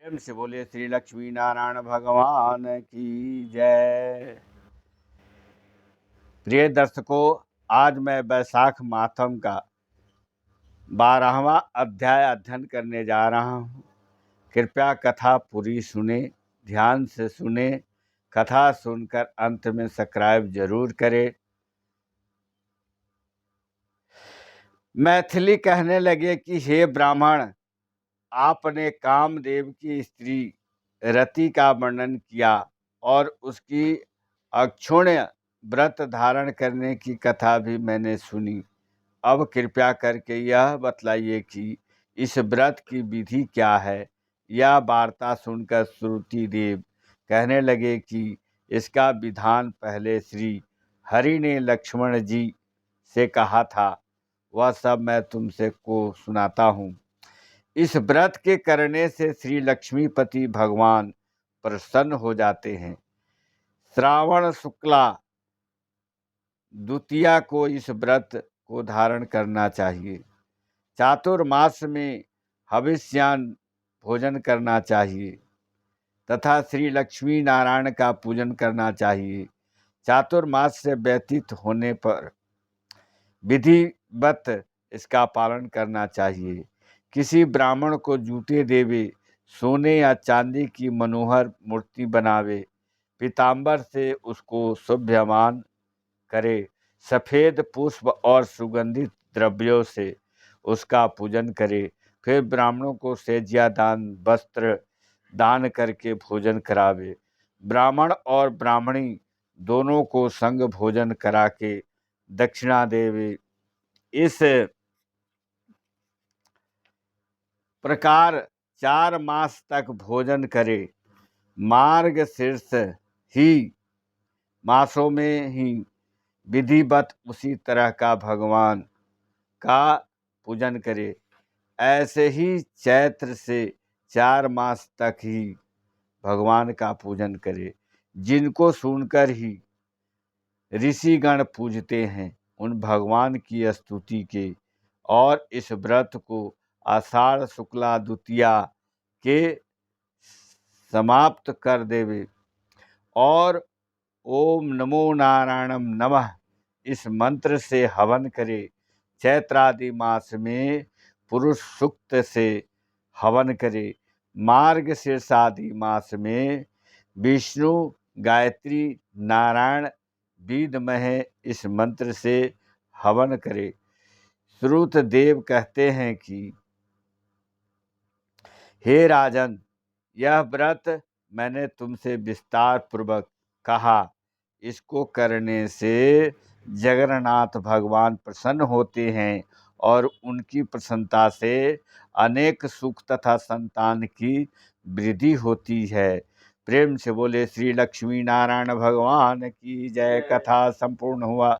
प्रेम से बोले श्री लक्ष्मी नारायण भगवान की जय। प्रिय दर्शकों, आज मैं वैशाख मातम का 12वां अध्याय अध्ययन करने जा रहा हूँ। कृपया कथा पूरी सुने, ध्यान से सुने। कथा सुनकर अंत में सब्सक्राइब जरूर करें। मैथिली कहने लगे कि हे ब्राह्मण, आपने कामदेव की स्त्री रति का वर्णन किया और उसकी अक्षुण्य व्रत धारण करने की कथा भी मैंने सुनी। अब कृपया करके यह बतलाइए कि इस व्रत की विधि क्या है। यह वार्ता सुनकर श्रुति देव कहने लगे कि इसका विधान पहले श्री हरि ने लक्ष्मण जी से कहा था, वह सब मैं तुमसे को सुनाता हूँ। इस व्रत के करने से श्री लक्ष्मीपति भगवान प्रसन्न हो जाते हैं। श्रावण शुक्ला द्वितीया को इस व्रत को धारण करना चाहिए। चातुर्मास में हविष्यान भोजन करना चाहिए तथा श्री लक्ष्मी नारायण का पूजन करना चाहिए। चातुर्मास से व्यतीत होने पर विधिवत इसका पालन करना चाहिए। किसी ब्राह्मण को जूते देवे, सोने या चांदी की मनोहर मूर्ति बनावे, पीताम्बर से उसको शोभ्यमान करे, सफ़ेद पुष्प और सुगंधित द्रव्यों से उसका पूजन करे, फिर ब्राह्मणों को सेज्या दान वस्त्र दान करके भोजन करावे। ब्राह्मण और ब्राह्मणी दोनों को संग भोजन करा के दक्षिणा देवे। इस प्रकार 4 मास तक भोजन करे। मार्गशीर्ष ही मासों में ही विधिवत उसी तरह का भगवान का पूजन करे। ऐसे ही चैत्र से 4 मास तक ही भगवान का पूजन करे। जिनको सुनकर ही ऋषिगण पूजते हैं, उन भगवान की स्तुति के और इस व्रत को आषाढ़ शुक्ला द्वितीया के समाप्त कर देवे और ओम नमो नारायणम नमः इस मंत्र से हवन करे। चैत्रादि मास में पुरुष सूक्त से हवन करे। मार्गशीर्षादि मास में विष्णु, गायत्री, नारायण, विद्महे इस मंत्र से हवन करे। श्रुत देव कहते हैं कि हे राजन, यह व्रत मैंने तुमसे विस्तार पूर्वक कहा। इसको करने से जगन्नाथ भगवान प्रसन्न होते हैं और उनकी प्रसन्नता से अनेक सुख तथा संतान की वृद्धि होती है। प्रेम से बोले श्री लक्ष्मी नारायण भगवान की जय। कथा संपूर्ण हुआ।